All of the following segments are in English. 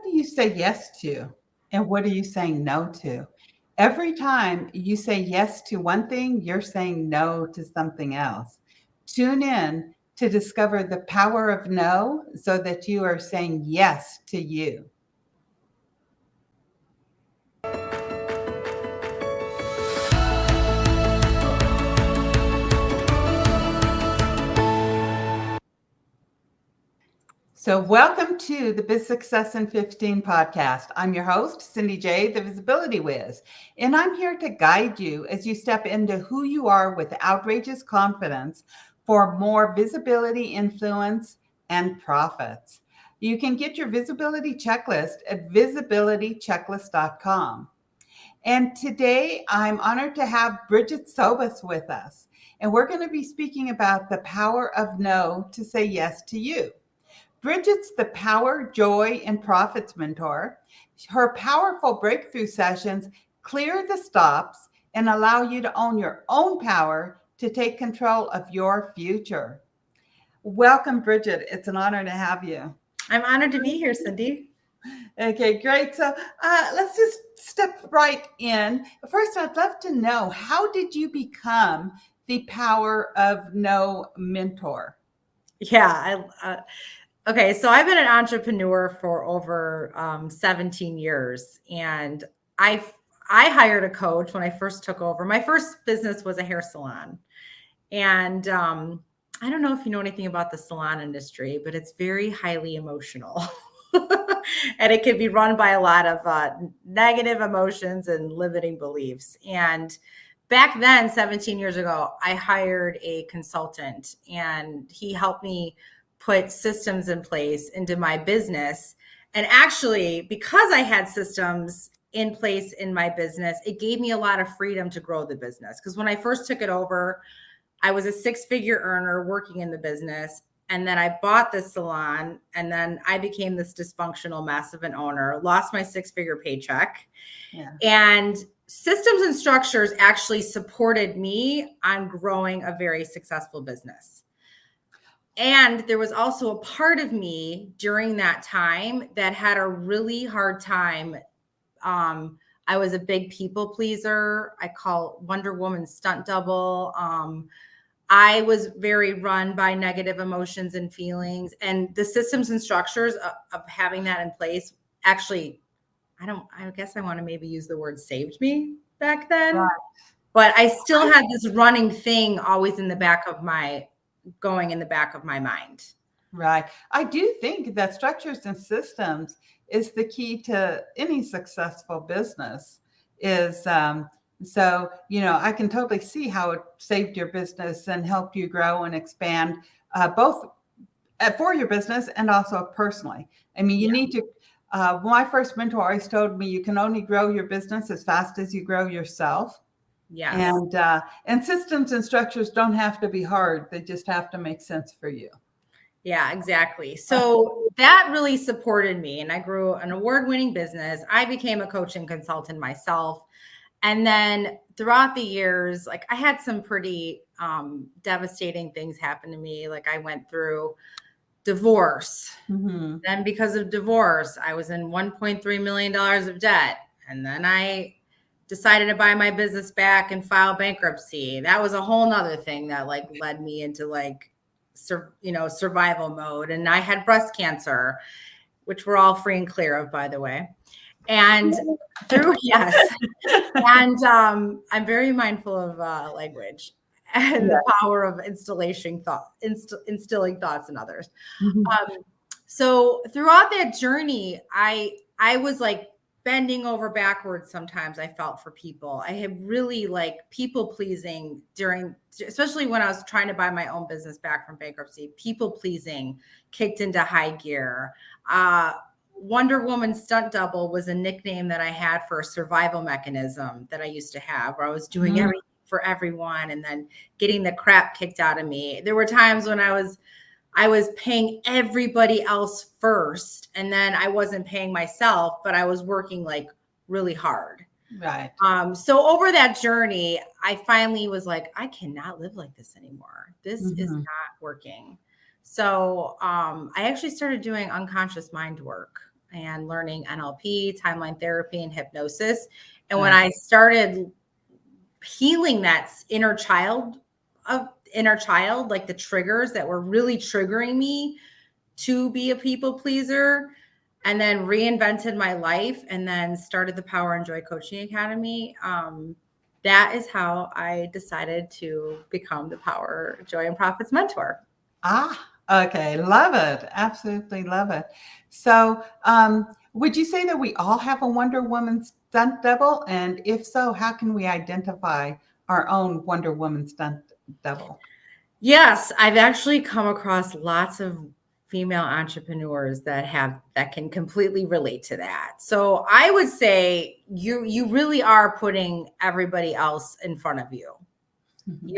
do you say yes to? And what are you saying no to? Every time you say yes to one thing, you're saying no to something else. Tune in to discover the power of no so that you are saying yes to you. So, welcome to the Biz Success in 15 podcast. I'm your host, Cindy J, the Visibility Wiz, and I'm here to guide you as you step into who you are with outrageous confidence for more visibility, influence, and profits. You can get your visibility checklist at visibilitychecklist.com. And today I'm honored to have Bridget Sobas with us, and we're going to be speaking about the power of no to say yes to you. Bridget's the Power, Joy, and Profits mentor. Her powerful breakthrough sessions clear the stops and allow you to own your own power to take control of your future. Welcome, Bridget. It's an honor to have you. I'm honored to be here, Cindy. Okay, great. So let's just step right in. First, I'd love to know, how did you become the Power of No mentor? Yeah. Okay. So I've been an entrepreneur for over 17 years, and I hired a coach when I first took over. My first business was a hair salon, and I don't know if you know anything about the salon industry, but it's very highly emotional. And it can be run by a lot of negative emotions and limiting beliefs. And back then, 17 years ago, I hired a consultant, and he helped me put systems in place into my business. And actually, because I had systems in place in my business, it gave me a lot of freedom to grow the business. Because when I first took it over, I was a six-figure earner working in the business. And then I bought this salon, and then I became this dysfunctional mess of an owner, lost my six-figure paycheck. Yeah. And systems and structures actually supported me on growing a very successful business. And there was also a part of me during that time that had a really hard time. I was a big people pleaser. I call Wonder Woman stunt double. I was very run by negative emotions and feelings, and the systems and structures of having that in place actually, I guess I want to maybe use the word saved me back then, right. But I still had this running thing always in the back of my mind. Right. I do think that structures and systems is the key to any successful business. So, I can totally see how it saved your business and helped you grow and expand, both for your business and also personally. I mean, you need to, my first mentor always told me you can only grow your business as fast as you grow yourself. Yes. And systems and structures don't have to be hard. They just have to make sense for you. Yeah, exactly. So that really supported me, and I grew an award-winning business. I became a coach and consultant myself. And then throughout the years, like I had some pretty devastating things happen to me. Like I went through divorce. Mm-hmm. Then because of divorce, I was in $1.3 million of debt. And then I decided to buy my business back and file bankruptcy. That was a whole nother thing that like led me into like, survival mode. And I had breast cancer, which we're all free and clear of, by the way. And yes. And I'm very mindful of language and the power of instilling thoughts in others. Mm-hmm. So throughout that journey, I was like bending over backwards. Sometimes I felt for people. I had really like people pleasing especially when I was trying to buy my own business back from bankruptcy. People pleasing kicked into high gear. Wonder Woman stunt double was a nickname that I had for a survival mechanism that I used to have, where I was doing everything for everyone and then getting the crap kicked out of me. There were times when I was paying everybody else first, and then I wasn't paying myself, but I was working like really hard. Right. So over that journey, I finally was like, I cannot live like this anymore. This is not working. So I actually started doing unconscious mind work. and learning NLP, timeline therapy, and hypnosis. And when I started healing that inner child, like the triggers that were really triggering me to be a people pleaser, and then reinvented my life, and then started the Power and Joy Coaching Academy. That is how I decided to become the Power, Joy, and Profits mentor. Okay. Love it. Absolutely love it. So, would you say that we all have a Wonder Woman stunt double? And if so, how can we identify our own Wonder Woman stunt double? Yes, I've actually come across lots of female entrepreneurs that can completely relate to that. So I would say you really are putting everybody else in front of you. Mm-hmm.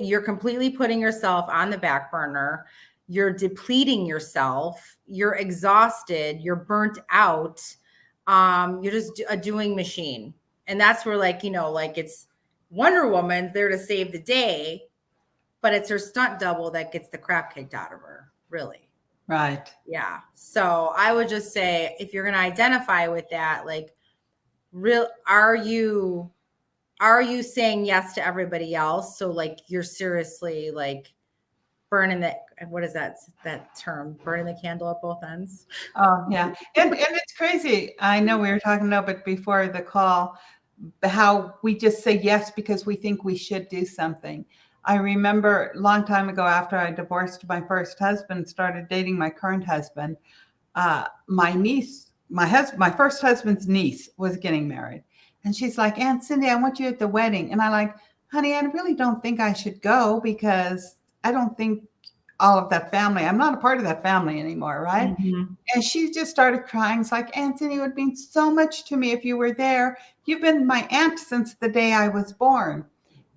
You're completely putting yourself on the back burner. You're depleting yourself. You're exhausted. You're burnt out. You're just a doing machine. And that's where, like, it's Wonder Woman's there to save the day, but it's her stunt double that gets the crap kicked out of her, really. Right. Yeah. So I would just say, if you're going to identify with that, like, are you saying yes to everybody else? So, like, you're seriously, like, burning what is that term? Burning the candle at both ends. Oh, yeah. And it's crazy. I know we were talking about it before the call, how we just say yes because we think we should do something. I remember a long time ago, after I divorced my first husband, started dating my current husband, my first husband's niece was getting married. And she's like, Aunt Cindy, I want you at the wedding. And I'm like, honey, I really don't think I should go because I don't think all of that family, I'm not a part of that family anymore, right? Mm-hmm. And she just started crying. It's like, Aunt Cindy, it would mean so much to me if you were there. You've been my aunt since the day I was born.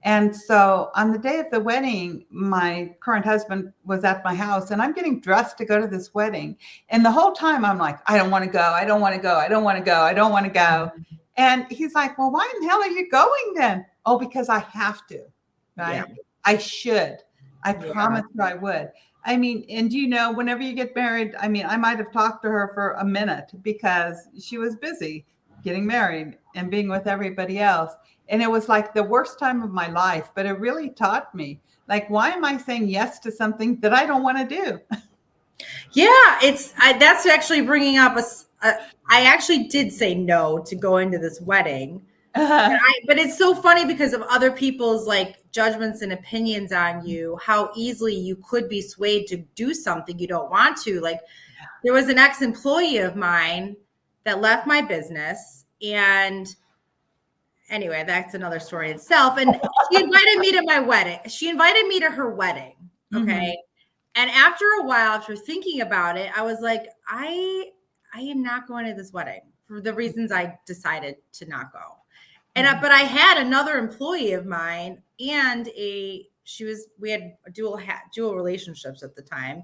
And so on the day of the wedding, my current husband was at my house and I'm getting dressed to go to this wedding. And the whole time I'm like, I don't want to go. I don't want to go. I don't want to go. I don't want to go. And he's like, well, why in the hell are you going then? Oh, because I have to, right? Yeah. I should. I promised her I would. I mean, and whenever you get married, I mean, I might have talked to her for a minute because she was busy getting married and being with everybody else. And it was like the worst time of my life, but it really taught me, like, why am I saying yes to something that I don't want to do? Yeah, that's actually bringing up I actually did say no to go into this wedding. But it's so funny because of other people's, like, judgments and opinions on you, how easily you could be swayed to do something you don't want to. Like, there was an ex-employee of mine that left my business, and anyway, that's another story itself. And she invited me to my wedding. She invited me to her wedding. Okay. Mm-hmm. And after a while, after thinking about it, I was like, I am not going to this wedding for the reasons I decided to not go. And but I had another employee of mine, and we had dual relationships at the time.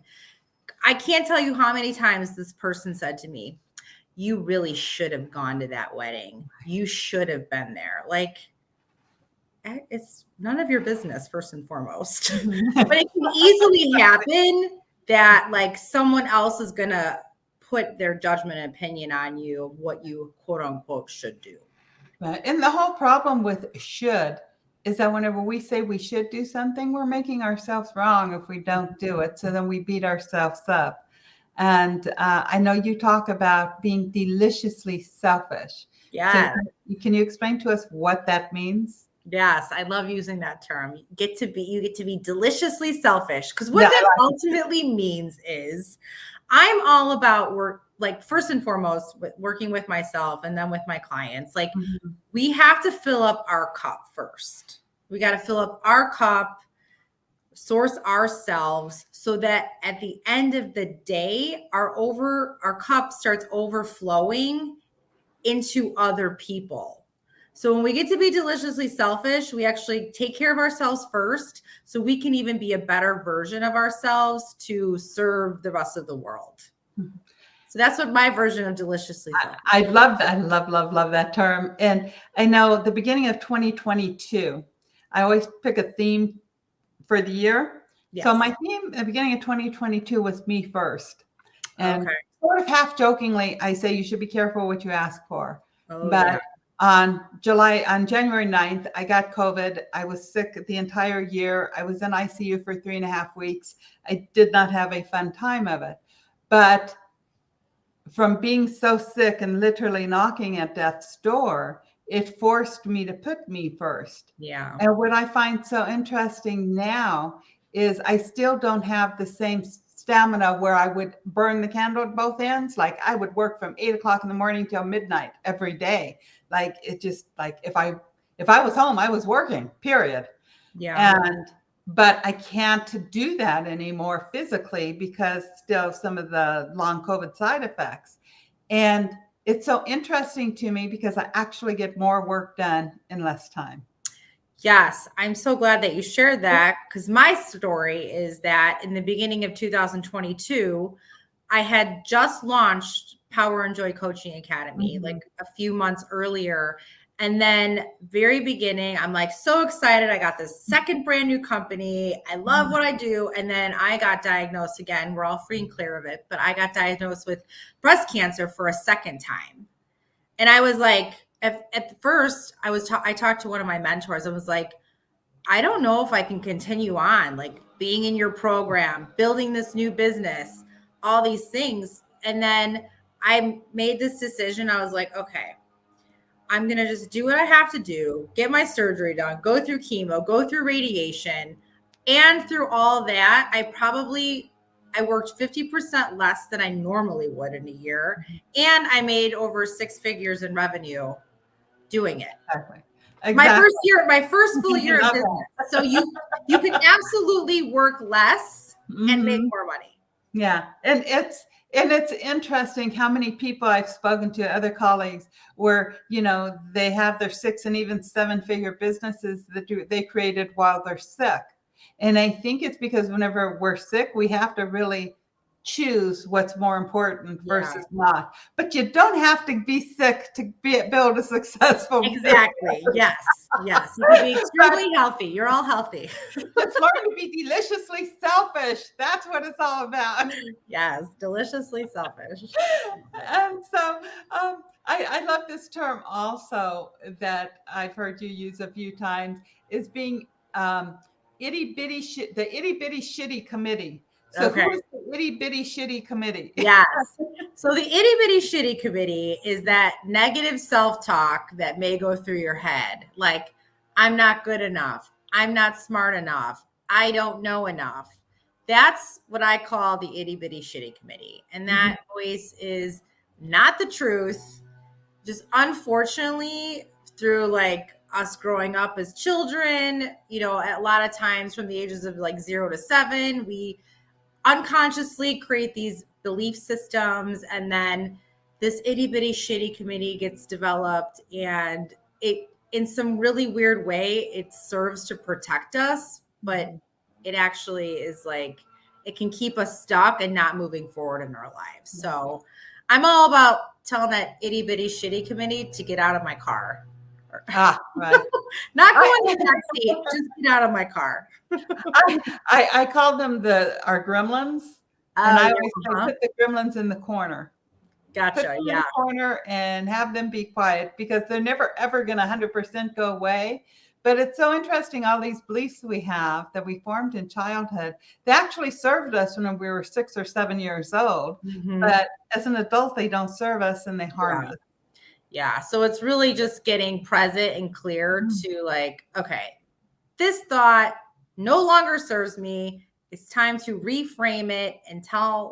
I can't tell you how many times this person said to me, you really should have gone to that wedding. You should have been there. Like, it's none of your business, first and foremost. But it can easily happen that, like, someone else is going to put their judgment and opinion on you of what you, quote unquote, should do. Right. And the whole problem with should is that whenever we say we should do something, we're making ourselves wrong if we don't do it. So then we beat ourselves up. And I know you talk about being deliciously selfish. Yeah. So can you explain to us what that means? Yes, I love using that term. You get to be deliciously selfish, because what that ultimately means is I'm all about work. Like, first and foremost, working with myself and then with my clients, like, we have to fill up our cup first. We got to fill up our cup, source ourselves, so that at the end of the day, our cup starts overflowing into other people. So when we get to be deliciously selfish, we actually take care of ourselves first, so we can even be a better version of ourselves to serve the rest of the world. So that's what my version of deliciously selfish. I love that. I love that term. And I know the beginning of 2022, I always pick a theme for the year. Yes. So my theme at the beginning of 2022 was me first. And sort of half jokingly, I say you should be careful what you ask for. Oh, yeah. But on January 9th, I got COVID. I was sick the entire year. I was in ICU for 3.5 weeks. I did not have a fun time of it. But from being so sick and literally knocking at death's door, it forced me to put me first. Yeah. And what I find so interesting now is I still don't have the same stamina where I would burn the candle at both ends. Like I would work from 8 o'clock in the morning till midnight every day. Like it just like if I was home, I was working, period. Yeah. But I can't do that anymore physically because still some of the long COVID side effects. And it's so interesting to me because I actually get more work done in less time. Yes, I'm so glad that you shared that, because my story is that in the beginning of 2022, I had just launched Power and Joy Coaching Academy like a few months earlier. And then very beginning, I'm like so excited. I got this second brand new company. I love what I do. And then I got diagnosed again. We're all free and clear of it. But I got diagnosed with breast cancer for a second time. And I was like, at first, I talked to one of my mentors. I was like, I don't know if I can continue on, like being in your program, building this new business, all these things. And then I made this decision. I was like, okay, I'm going to just do what I have to do, get my surgery done, go through chemo, go through radiation. And through all that, I worked 50% less than I normally would in a year. And I made over 6 figures in revenue doing it. Exactly. My first full year of business. So you can absolutely work less and make more money. Yeah. And it's interesting how many people I've spoken to, other colleagues, where, they have their 6 and even 7-figure businesses that they created while they're sick. And I think it's because whenever we're sick, we have to really choose what's more important versus not. But you don't have to be sick to build a successful Exactly. Business. Yes. You can be extremely healthy. You're all healthy. Let's learn to be deliciously selfish. That's what it's all about. Yes, deliciously selfish. And so I love this term also that I've heard you use a few times, is being the itty bitty shitty committee. So who is the itty bitty shitty committee? Yes. So the itty bitty shitty committee is that negative self-talk that may go through your head. Like, I'm not good enough. I'm not smart enough. I don't know enough. That's what I call the itty bitty shitty committee. And that voice is not the truth. Just unfortunately, through like us growing up as children, a lot of times from the ages of like 0 to 7, we unconsciously create these belief systems, and then this itty bitty shitty committee gets developed, and it, in some really weird way, it serves to protect us, but it actually is like, it can keep us stuck and not moving forward in our lives. So I'm all about telling that itty bitty shitty committee to get out of my car. Right. Not go in the back seat, just get out of my car. I call them our gremlins. And I always say, put the gremlins in the corner. Gotcha. Put them in the corner and have them be quiet, because they're never, ever going to 100% go away. But it's so interesting, all these beliefs we have that we formed in childhood, they actually served us when we were 6 or 7 years old. But as an adult, they don't serve us and they harm us. Yeah. So it's really just getting present and clear to like, okay, this thought no longer serves me. It's time to reframe it and tell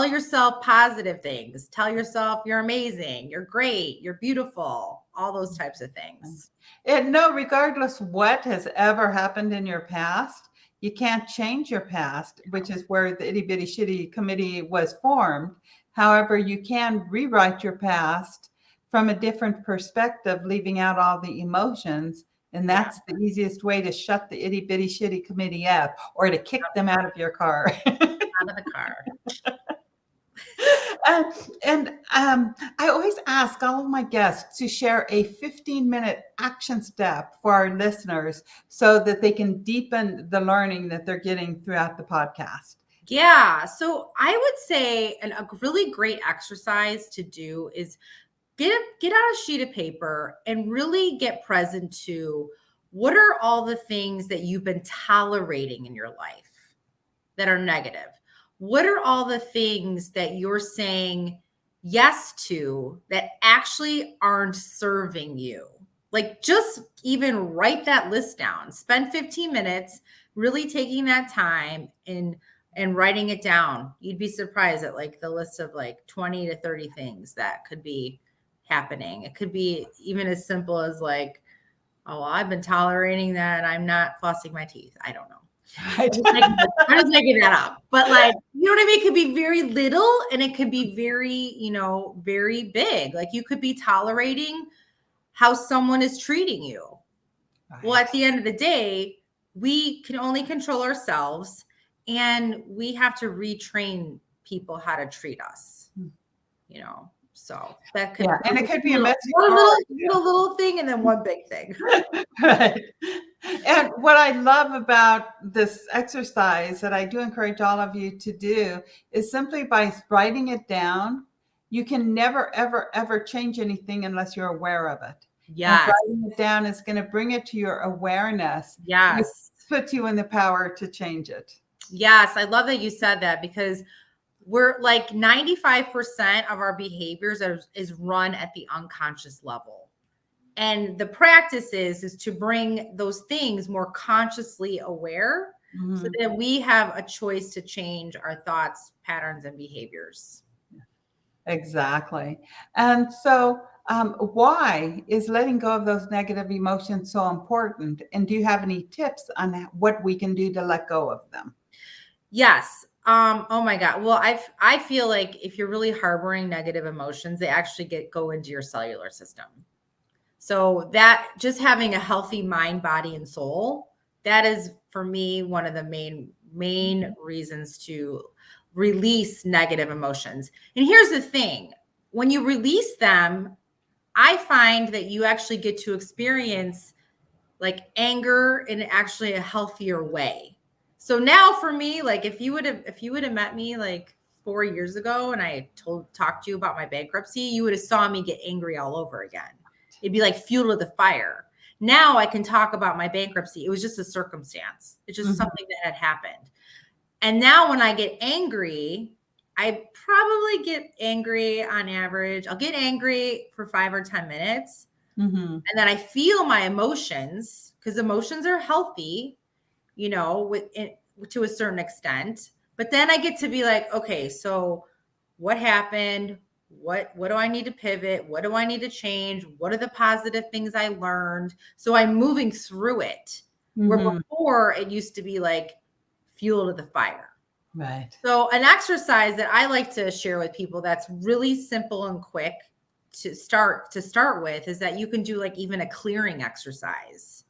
yourself positive things. Tell yourself you're amazing, you're great, you're beautiful, all those types of things. And regardless what has ever happened in your past, you can't change your past, which is where the itty bitty shitty committee was formed. However, you can rewrite your past from a different perspective, leaving out all the emotions. And that's the easiest way to shut the itty bitty shitty committee up, or to kick them out of your car. Out of the car. I always ask all of my guests to share a 15-minute action step for our listeners so that they can deepen the learning that they're getting throughout the podcast. Yeah. So I would say a really great exercise to do is get out a sheet of paper and really get present to what are all the things that you've been tolerating in your life that are negative? What are all the things that you're saying yes to that actually aren't serving you? Like, just even write that list down. Spend 15 minutes really taking that time and writing it down. You'd be surprised at like the list of like 20 to 30 things that could be happening. It could be even as simple as like, oh, well, I've been tolerating that I'm not flossing my teeth. I don't know. Right. I'm just making that up. But like, you know what I mean? It could be very little and it could be very, very big. Like you could be tolerating how someone is treating you. Right. Well, at the end of the day, we can only control ourselves and we have to retrain people how to treat us, So that could, and it could be a messy little thing and then one big thing. Right. And what I love about this exercise that I do encourage all of you to do is simply by writing it down, you can never, ever, ever change anything unless you're aware of it. Yes. And writing it down is going to bring it to your awareness. Yes. It puts you in the power to change it. Yes. I love that you said that because we're like 95% of our behaviors is run at the unconscious level. And the practice is to bring those things more consciously aware so that we have a choice to change our thoughts, patterns, and behaviors. Exactly. And so why is letting go of those negative emotions so important? And do you have any tips on what we can do to let go of them? Yes. Oh my God. Well, I feel like if you're really harboring negative emotions, they actually go into your cellular system. So that just having a healthy mind, body, and soul, that is for me one of the main reasons to release negative emotions. And here's the thing, when you release them, I find that you actually get to experience like anger in actually a healthier way. So now for me, like if you would have met me like 4 years ago and I talked to you about my bankruptcy, you would have saw me get angry all over again. It'd be like fuel to the fire. Now I can talk about my bankruptcy. It was just a circumstance. It's just something that had happened. And now when I get angry, I probably get angry on average. I'll get angry for 5 or 10 minutes. And then I feel my emotions because emotions are healthy, to a certain extent. But then I get to be like, okay, so what happened? What do I need to pivot? What do I need to change? What are the positive things I learned? So I'm moving through it. Where before it used to be like fuel to the fire. Right. So an exercise that I like to share with people that's really simple and quick to start with is that you can do like even a clearing exercise.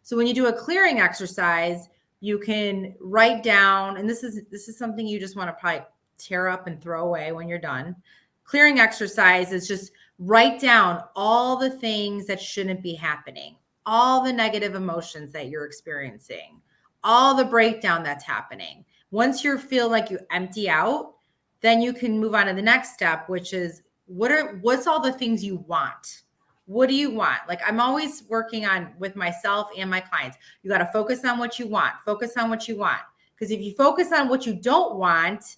So when you do a clearing exercise, you can write down, and this is something you just want to probably tear up and throw away when you're done. Clearing exercise is just write down all the things that shouldn't be happening, all the negative emotions that you're experiencing, all the breakdown that's happening. Once you feel like you empty out, then you can move on to the next step, which is what's all the things you want? What do you want? Like I'm always working on with myself and my clients. You got to focus on what you want. Focus on what you want. Because if you focus on what you don't want,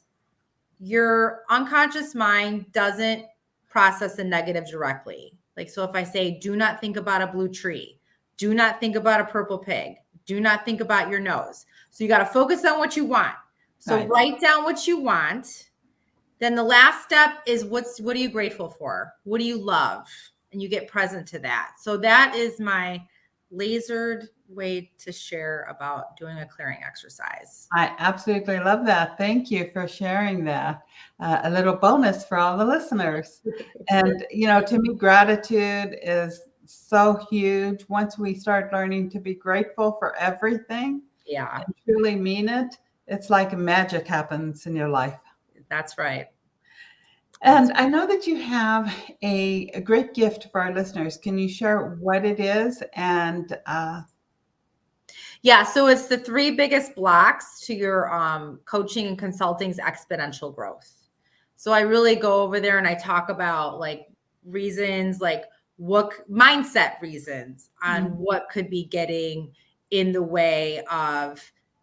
your unconscious mind doesn't process the negative directly. Like, so if I say, do not think about a blue tree, do not think about a purple pig, do not think about your nose. So you got to focus on what you want. So write down what you want. Then the last step is what are you grateful for? What do you love? And you get present to that. So that is my lasered way to share about doing a clearing exercise. I absolutely love that. Thank you for sharing that. A little bonus for all the listeners. And, to me, gratitude is so huge. Once we start learning to be grateful for everything, and truly mean it, it's like magic happens in your life. That's right. And I know that you have a great gift for our listeners. Can you share what it is and Yeah, so it's the 3 biggest blocks to your coaching and consulting's exponential growth. So I really go over there and I talk about like reasons, like what mindset reasons on what could be getting in the way of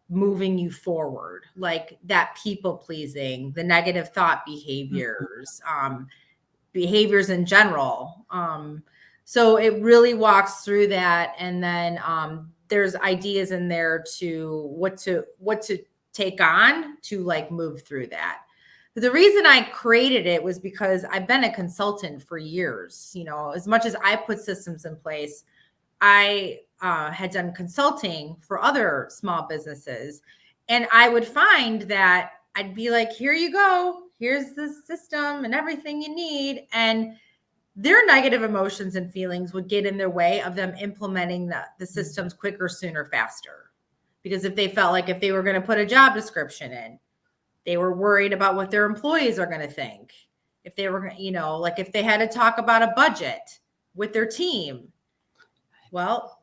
moving you forward, like that people pleasing, the negative thought behaviors, behaviors in general. So it really walks through that, and then there's ideas in there to what to take on to like move through that. The reason I created it was because I've been a consultant for years. You know, as much as I put systems in place, I had done consulting for other small businesses, and I would find that I'd be like, here you go, here's the system and everything you need. And their negative emotions and feelings would get in their way of them implementing the systems quicker, sooner, faster. Because if they felt like if they were going to put a job description in, they were worried about what their employees are going to think. If they were, you know, like if they had to talk about a budget with their team, well,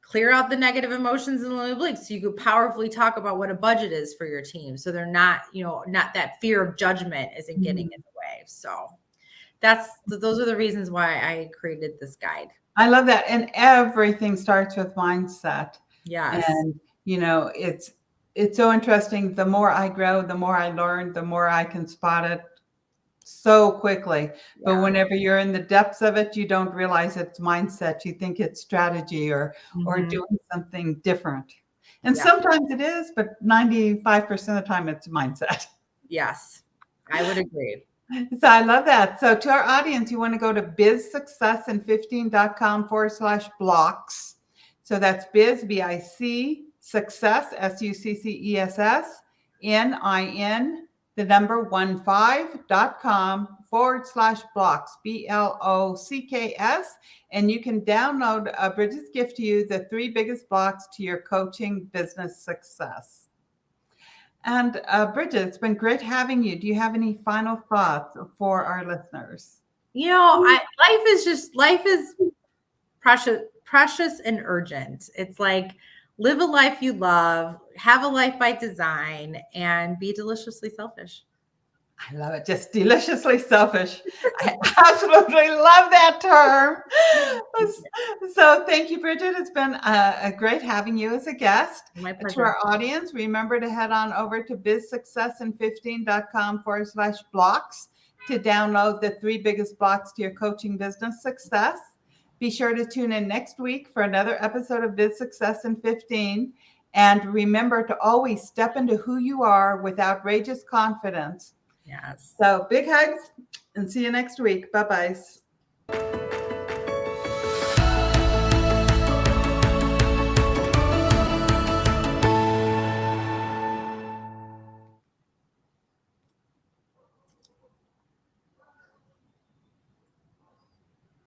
clear out the negative emotions and the obliques so you could powerfully talk about what a budget is for your team. So they're not, you know, not that fear of judgment isn't getting in the way. So those are the reasons why I created this guide. I love that. And everything starts with mindset. Yes. And, you know, it's so interesting. The more I grow, the more I learn, the more I can spot it so quickly. But whenever you're in the depths of it, you don't realize it's mindset. You think it's strategy or doing something different. And sometimes it is, but 95% of the time it's mindset. Yes, I would agree. So I love that. So to our audience, you want to go to bizsuccessin15.com/blocks. So that's biz, B-I-C, success, SUCCESS, NIN, the number 15.com/blocks, BLOCKS. And you can download Bridget's gift to you, the 3 biggest blocks to your coaching business success. And Bridget, it's been great having you. Do you have any final thoughts for our listeners? You know, life is precious and urgent. It's like live a life you love, have a life by design, and be deliciously selfish. I love it. Just deliciously selfish. I absolutely love that term. So thank you, Bridget. It's been a great having you as a guest. My pleasure. To our audience, remember to head on over to bizsuccessin15.com/blocks to download the 3 biggest blocks to your coaching business success. Be sure to tune in next week for another episode of Biz Success in 15. And remember to always step into who you are with outrageous confidence. Yes. So big hugs and see you next week. Bye-bye.